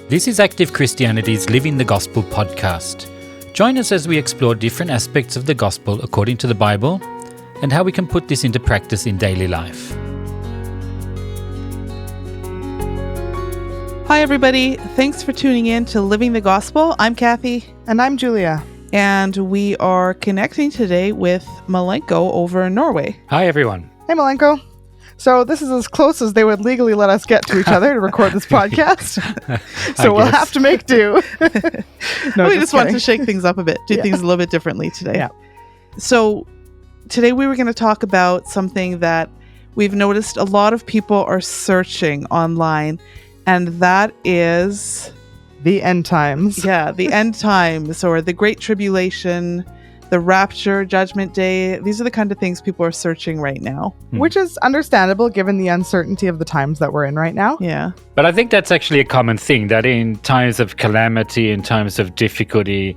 This is Active Christianity's Living the Gospel podcast. Join us as we explore different aspects of the gospel according to the Bible and how we can put this into practice in daily life. Hi, everybody. Thanks for tuning in to Living the Gospel. I'm Kathy. And I'm Julia. And we are connecting today with Malenko over in Norway. Hi, everyone. Hey, Malenko. So this is as close as they would legally let us get to each other to record this podcast. So we'll have to make do. No, we just want to shake things up a bit, do things a little bit differently today. Yeah. So today we were going to talk about something that we've noticed a lot of people are searching online, and that is... the end times. Yeah, the end times, or the Great Tribulation, the Rapture, Judgment Day. These are the kind of things people are searching right now. Which is understandable given the uncertainty of the times that we're in right now. Yeah. But I think that's actually a common thing, that in times of calamity, in times of difficulty,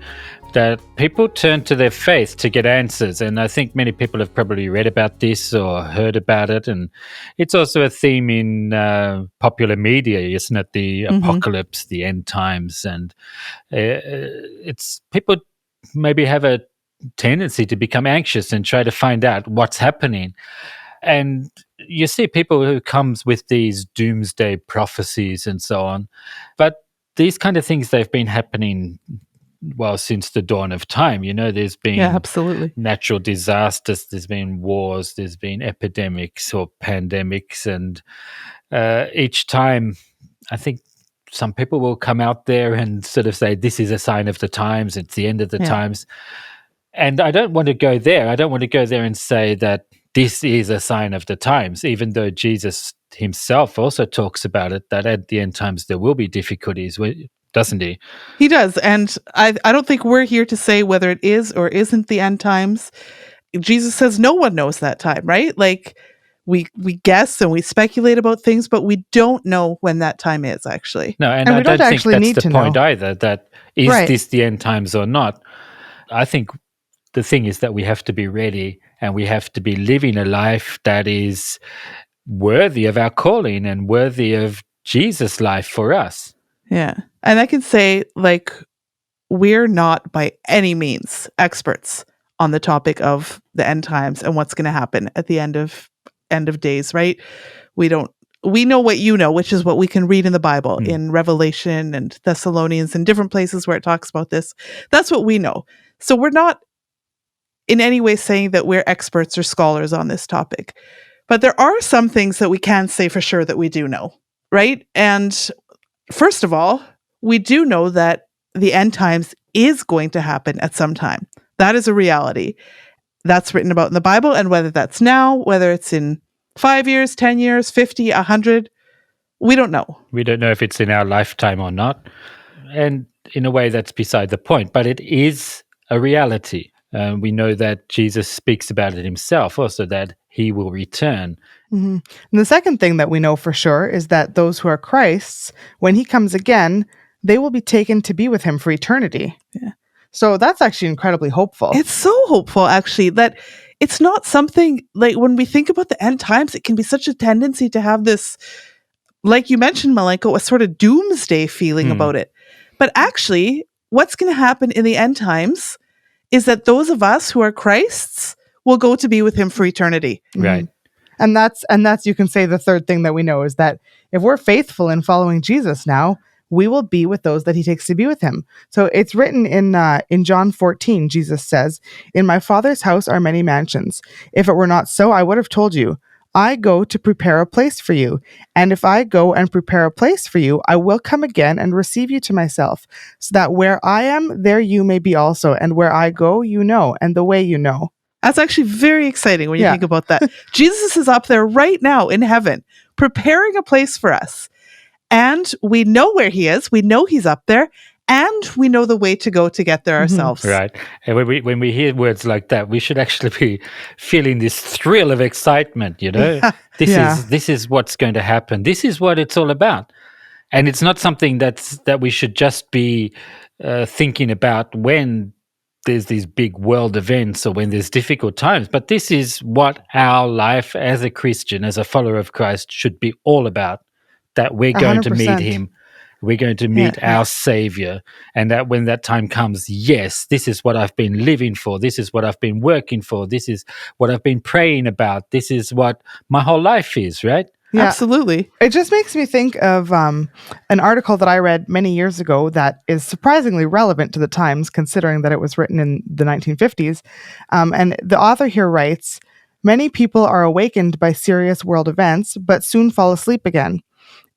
that people turn to their faith to get answers. And I think many people have probably read about this or heard about it. And it's also a theme in popular media, isn't it? The apocalypse, the end times. And it's people maybe have a tendency to become anxious and try to find out what's happening. And you see people who comes with these doomsday prophecies and so on. But these kind of things, they've been happening since the dawn of time. You know, there's been absolutely natural disasters, there's been wars, there's been epidemics or pandemics, and each time I think some people will come out there and sort of say, this is a sign of the times, it's the end of the times. And I don't want to go there. I don't want to go there and say that this is a sign of the times, even though Jesus himself also talks about it, that at the end times there will be difficulties, doesn't he? He does. And I don't think we're here to say whether it is or isn't the end times. Jesus says no one knows that time, right? Like we guess and we speculate about things, but we don't know when that time is actually. No, and we I don't don't think actually that's need the to point know. either, that is this the end times or not. I think the thing is that we have to be ready and we have to be living a life that is worthy of our calling and worthy of Jesus' life for us. Yeah. And I can say, like, we're not by any means experts on the topic of the end times and what's going to happen at the end of days, right? We know what you know, which is what we can read in the Bible, in Revelation and Thessalonians and different places where it talks about this. That's what we know. So we're not in any way saying that we're experts or scholars on this topic. But there are some things that we can say for sure that we do know, right? And first of all, we do know that the end times is going to happen at some time. That is a reality. That's written about in the Bible, and whether that's now, whether it's in 5 years, 10 years, 50, 100, we don't know. We don't know if it's in our lifetime or not. And in a way, that's beside the point, but it is a reality. We know that Jesus speaks about it himself also, that he will return. And the second thing that we know for sure is that those who are Christ's, when he comes again, they will be taken to be with him for eternity. Yeah. So that's actually incredibly hopeful. It's so hopeful, actually, that it's not something like when we think about the end times, it can be such a tendency to have this, like you mentioned, Malenko, a sort of doomsday feeling about it. But actually, what's going to happen in the end times is that those of us who are Christ's will go to be with him for eternity. Right. And that's you can say the third thing that we know is that if we're faithful in following Jesus now, we will be with those that he takes to be with him. So it's written in John 14, Jesus says, "In my Father's house are many mansions. If it were not so, I would have told you. I go to prepare a place for you. And if I go and prepare a place for you, I will come again and receive you to myself, so that where I am, there you may be also. And where I go, you know, and the way you know." That's actually very exciting when you think about that. Jesus is up there right now in heaven, preparing a place for us. And we know where he is. We know he's up there. And we know the way to go to get there ourselves. Right. And when we hear words like that, we should actually be feeling this thrill of excitement, you know? This is what's going to happen. This is what it's all about. And it's not something that we should just be thinking about when there's these big world events or when there's difficult times. But this is what our life as a Christian, as a follower of Christ, should be all about, that we're going to meet him We're going to meet our Savior. And that when that time comes, yes, this is what I've been living for. This is what I've been working for. This is what I've been praying about. This is what my whole life is, right? Yeah. Absolutely. It just makes me think of an article that I read many years ago that is surprisingly relevant to the times, considering that it was written in the 1950s. And the author here writes, "Many people are awakened by serious world events, but soon fall asleep again.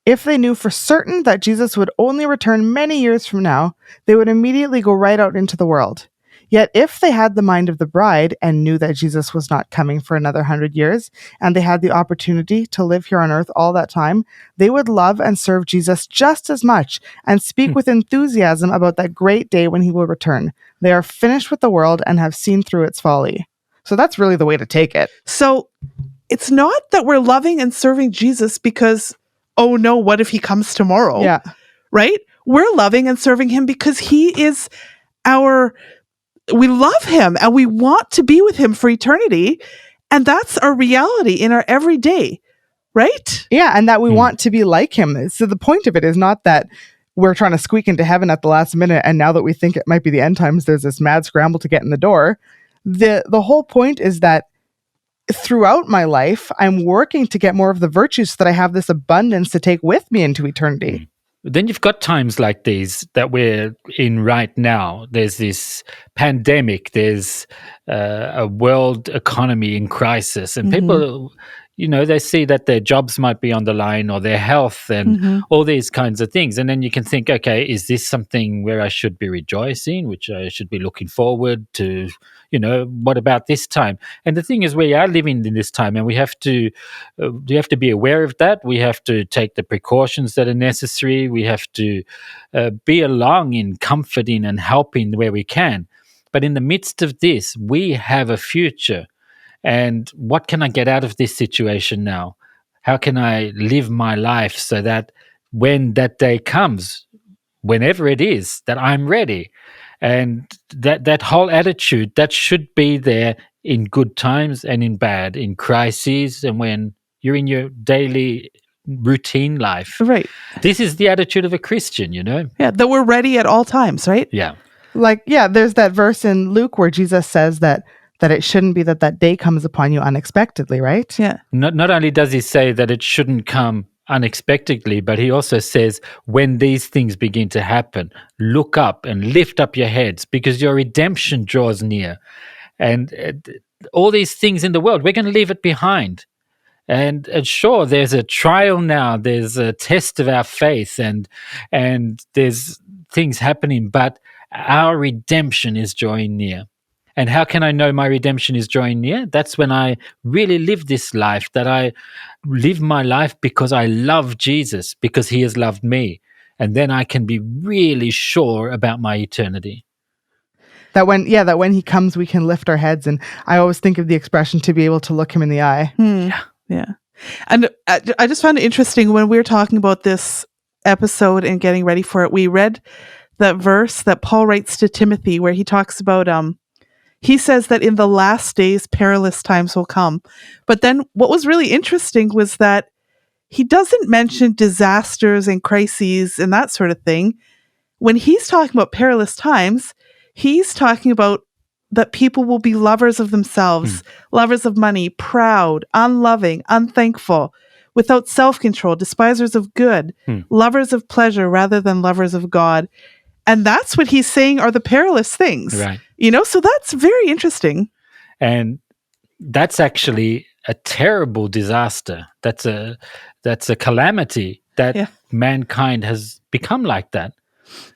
If they knew for certain that Jesus would only return many years from now, they would immediately go right out into the world. Yet if they had the mind of the bride and knew that Jesus was not coming for another 100 years, and they had the opportunity to live here on earth all that time, they would love and serve Jesus just as much and speak with enthusiasm about that great day when he will return. They are finished with the world and have seen through its folly." So that's really the way to take it. So it's not that we're loving and serving Jesus because, oh no, what if he comes tomorrow? Yeah. Right? We're loving and serving him because he is we love him and we want to be with him for eternity. And that's our reality in our everyday, right? Yeah, and that we want to be like him. So the point of it is not that we're trying to squeak into heaven at the last minute, and now that we think it might be the end times, there's this mad scramble to get in the door. The whole point is that throughout my life, I'm working to get more of the virtues so that I have this abundance to take with me into eternity. Then you've got times like these that we're in right now. There's this pandemic. There's a world economy in crisis. And people, they see that their jobs might be on the line or their health and all these kinds of things. And then you can think, okay, is this something where I should be rejoicing, which I should be looking forward to? What about this time? And the thing is, we are living in this time, and we have to be aware of that. We have to take the precautions that are necessary. We have to be along in comforting and helping where we can. But in the midst of this, we have a future. And what can I get out of this situation now? How can I live my life so that when that day comes, whenever it is, that I'm ready? And that whole attitude, that should be there in good times and in bad, in crises and when you're in your daily routine life. Right. This is the attitude of a Christian, Yeah, that we're ready at all times, right? Yeah. There's that verse in Luke where Jesus says that it shouldn't be that day comes upon you unexpectedly, right? Yeah. Not only does he say that it shouldn't come unexpectedly, but he also says, when these things begin to happen, look up and lift up your heads because your redemption draws near. And all these things in the world, we're going to leave it behind. And sure, there's a trial now, there's a test of our faith, and there's things happening, but our redemption is drawing near. And how can I know my redemption is drawing near? That's when I really live this life, that I live my life because I love Jesus, because he has loved me. And then I can be really sure about my eternity. That when he comes, we can lift our heads. And I always think of the expression to be able to look him in the eye. Yeah. And I just found it interesting when we were talking about this episode and getting ready for it. We read that verse that Paul writes to Timothy where he talks about, he says that in the last days, perilous times will come. But then what was really interesting was that he doesn't mention disasters and crises and that sort of thing. When he's talking about perilous times, he's talking about that people will be lovers of themselves, lovers of money, proud, unloving, unthankful, without self-control, despisers of good, lovers of pleasure rather than lovers of God. And that's what he's saying are the perilous things. Right. So that's very interesting. And that's actually a terrible disaster. That's a calamity that mankind has become like that.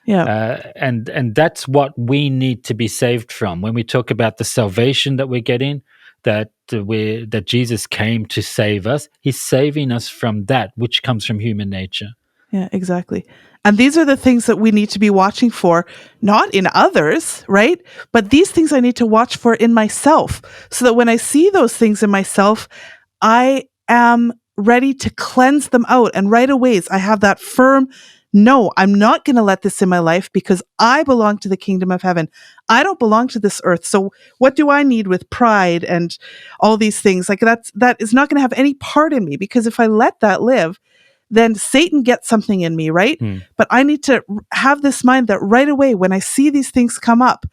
Yeah. And that's what we need to be saved from. When we talk about the salvation that we're getting, that Jesus came to save us, he's saving us from that which comes from human nature. Yeah, exactly. And these are the things that we need to be watching for, not in others, right? But these things I need to watch for in myself, so that when I see those things in myself, I am ready to cleanse them out. And right away, I have that firm, no, I'm not going to let this in my life because I belong to the kingdom of heaven. I don't belong to this earth. So what do I need with pride and all these things? Like that is not going to have any part in me, because if I let that live, then Satan gets something in me, right? Hmm. But I need to have this mind that right away when I see these things come up,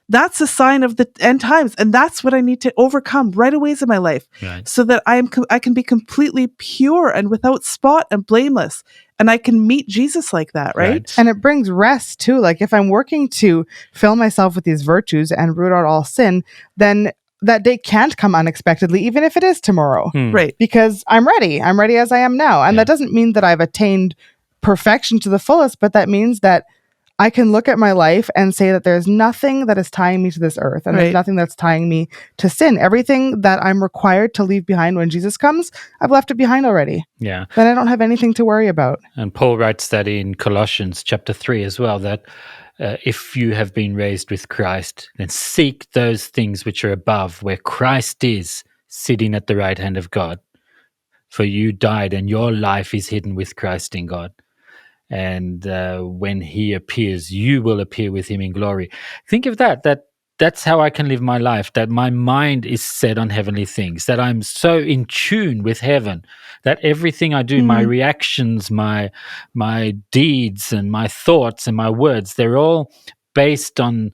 that's a sign of the end times, and that's what I need to overcome right away in my life, Right. so that I can be completely pure and without spot and blameless, and I can meet Jesus like that, right? And it brings rest too. Like if I'm working to fill myself with these virtues and root out all sin, then that day can't come unexpectedly, even if it is tomorrow, Hmm. Right. because I'm ready. I'm ready as I am now. And Yeah. that doesn't mean that I've attained perfection to the fullest, but that means that I can look at my life and say that there's nothing that is tying me to this earth, and Right. there's nothing that's tying me to sin. Everything that I'm required to leave behind when Jesus comes, I've left it behind already. Yeah. Then I don't have anything to worry about. And Paul writes that in Colossians chapter 3 as well, that if you have been raised with Christ, then seek those things which are above, where Christ is sitting at the right hand of God. For you died, and your life is hidden with Christ in God. And when he appears, you will appear with him in glory. Think of that's how I can live my life, that my mind is set on heavenly things, that I'm so in tune with heaven, that everything I do, my Mhm. reactions, my deeds and my thoughts and my words, they're all based on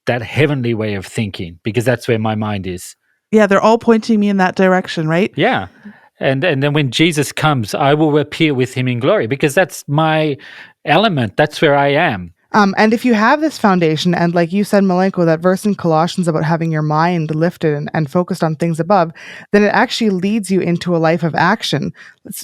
that heavenly way of thinking, because that's where my mind is. Yeah, they're all pointing me in that direction, right? Yeah. And then when Jesus comes, I will appear with him in glory, because that's my element. That's where I am. And if you have this foundation, and like you said, Malenko, that verse in Colossians about having your mind lifted and focused on things above, then it actually leads you into a life of action.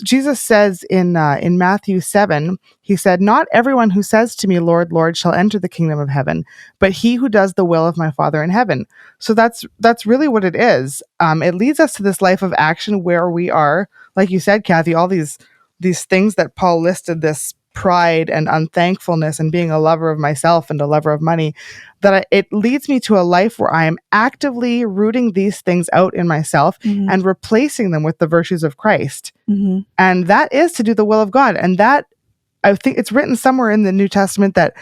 Jesus says in Matthew 7, he said, "Not everyone who says to me, 'Lord, Lord,' shall enter the kingdom of heaven, but he who does the will of my Father in heaven." So that's really what it is. It leads us to this life of action where we are, like you said, Kathy, all these things that Paul listed, this pride and unthankfulness and being a lover of myself and a lover of money, that it leads me to a life where I am actively rooting these things out in myself Mhm. and replacing them with the virtues of Christ. Mhm. And that is to do the will of God. And that, I think it's written somewhere in the New Testament that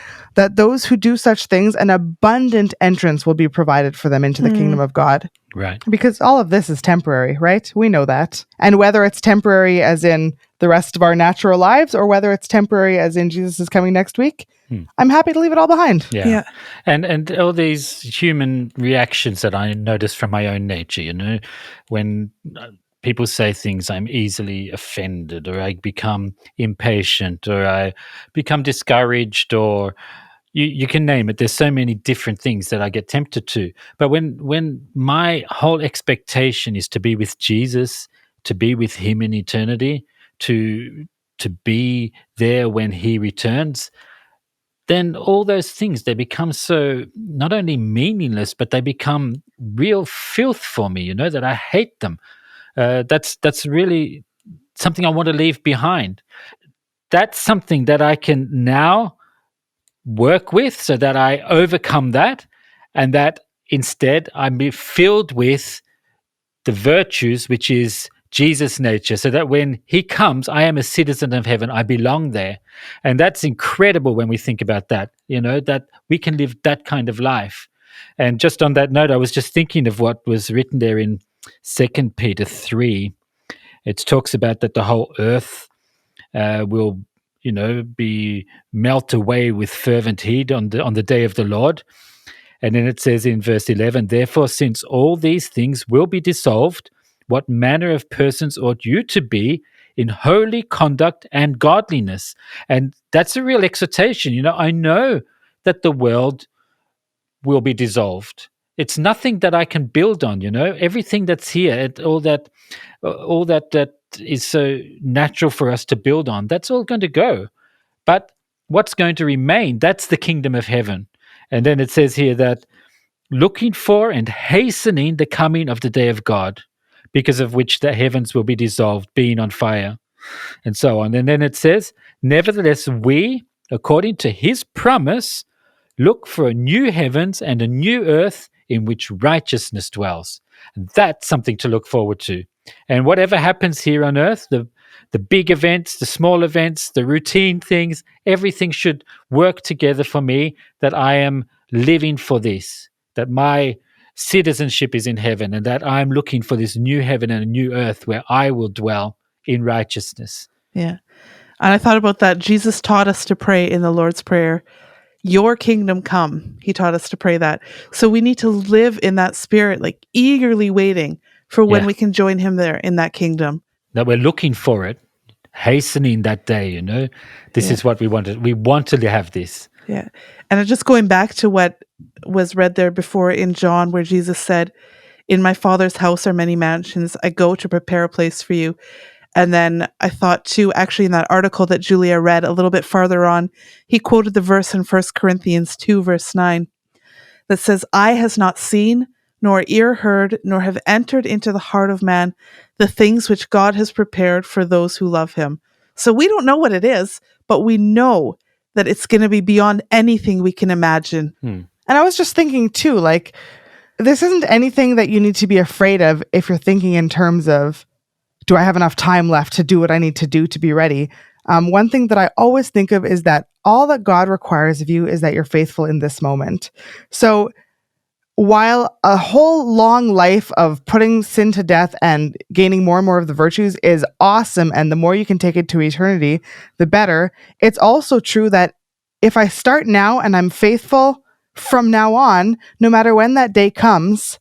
those who do such things, an abundant entrance will be provided for them into the Mm. kingdom of God. Right. Because all of this is temporary, right? We know that. And whether it's temporary as in the rest of our natural lives, or whether it's temporary as in Jesus is coming next week, I'm happy to leave it all behind. Yeah. Yeah. And all these human reactions that I notice from my own nature, when people say things, I'm easily offended, or I become impatient, or I become discouraged, or you can name it. There's so many different things that I get tempted to. But when my whole expectation is to be with Jesus, to be with him in eternity, to be there when he returns, then all those things, they become so not only meaningless, but they become real filth for me, that I hate them. That's really something I want to leave behind. That's something that I can now work with, so that I overcome that, and that instead I'm filled with the virtues, which is Jesus' nature, so that when he comes, I am a citizen of heaven. I belong there. And that's incredible when we think about that, that we can live that kind of life. And just on that note, I was just thinking of what was written there in 2 Peter 3. It talks about that the whole earth will, be melt away with fervent heat on the day of the Lord. And then it says in verse 11, "Therefore, since all these things will be dissolved, what manner of persons ought you to be in holy conduct and godliness?" And that's a real exhortation. I know that the world will be dissolved. It's nothing that I can build on. Everything that's here, all that is so natural for us to build on, that's all going to go. But what's going to remain? That's the kingdom of heaven. And then it says here that looking for and hastening the coming of the day of God, because of which the heavens will be dissolved, being on fire, and so on. And then it says, "Nevertheless, we, according to his promise, look for a new heavens and a new earth in which righteousness dwells." And that's something to look forward to. And whatever happens here on earth, the big events, the small events, the routine things, everything should work together for me, that I am living for this, that my citizenship is in heaven, and that I'm looking for this new heaven and a new earth where I will dwell in righteousness. Yeah. And I thought about that. Jesus taught us to pray in the Lord's Prayer, your kingdom come. He taught us to pray that. So we need to live in that spirit, like eagerly waiting for when Yeah. we can join him there in that kingdom. That we're looking for it, hastening that day, you know. This Yeah. is what we wanted. We want to have this. Yeah. And just going back to what was read there before in John, where Jesus said, in my Father's house are many mansions. I go to prepare a place for you. And then I thought too, actually in that article that Julia read a little bit farther on, he quoted the verse in 1 Corinthians 2, verse 9, that says, eye has not seen, nor ear heard, nor have entered into the heart of man the things which God has prepared for those who love him. So we don't know what it is, but we know that it's going to be beyond anything we can imagine. And I was just thinking too, like, this isn't anything that you need to be afraid of if you're thinking in terms of, do I have enough time left to do what I need to do to be ready? One thing that I always think of is that all that God requires of you is that you're faithful in this moment. So while a whole long life of putting sin to death and gaining more and more of the virtues is awesome, and the more you can take it to eternity, the better, it's also true that if I start now and I'm faithful from now on, no matter when that day comes,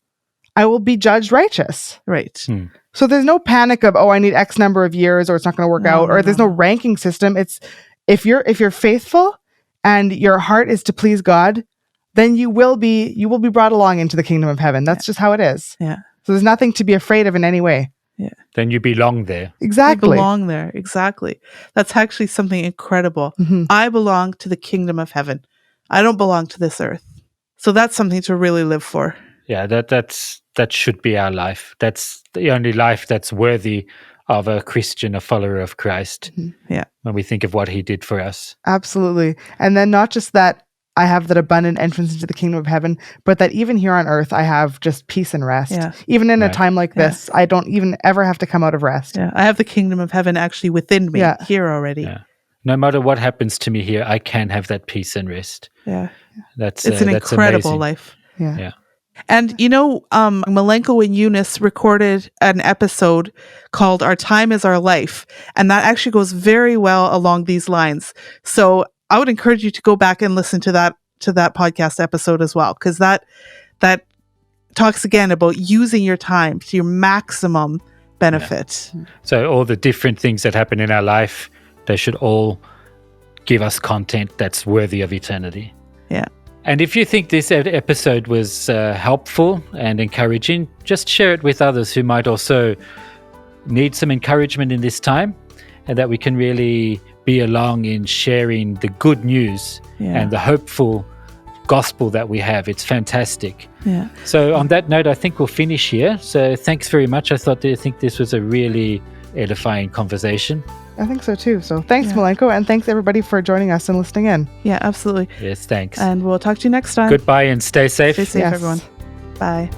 I will be judged righteous. Right. So there's no panic of, oh, I need X number of years or it's not going to work out, or there's no ranking system. It's if you're faithful and your heart is to please God, then you will be brought along into the kingdom of heaven. That's just how it is. Yeah. So there's nothing to be afraid of in any way. Yeah. Then you belong there. I Exactly. belong there. Exactly. That's actually something incredible. Mhm. I belong to the kingdom of heaven. I don't belong to this earth. So that's something to really live for. Yeah, that should be our life. That's the only life that's worthy of a Christian, a follower of Christ. Yeah. When we think of what he did for us. Absolutely. And then not just that I have that abundant entrance into the kingdom of heaven, but that even here on earth, I have just peace and rest. Yeah. Even in a Right. time like this, I don't even ever have to come out of rest. Yeah. I have the kingdom of heaven actually within me Yeah. here already. Yeah. No matter what happens to me here, I can have that peace and rest. Yeah. That's It's an that's incredible amazing. life. Yeah. Yeah. And Malenko and Eunice recorded an episode called Our Time is Our Life. And that actually goes very well along these lines. So I would encourage you to go back and listen to that podcast episode as well, because that talks again about using your time to your maximum benefit. So all the different things that happen in our life, they should all give us content that's worthy of eternity. Yeah. And if you think this episode was helpful and encouraging, just share it with others who might also need some encouragement in this time, and that we can really be along in sharing the good news and the hopeful gospel that we have. It's fantastic. Yeah. So on that note, I think we'll finish here. So thanks very much. I think this was a really edifying conversation. I think so too. So thanks, Yeah. Malenko, and thanks everybody for joining us and listening in. Yeah, absolutely. Yes, thanks. And we'll talk to you next time. Goodbye and stay safe. Stay safe, Yes. everyone. Bye.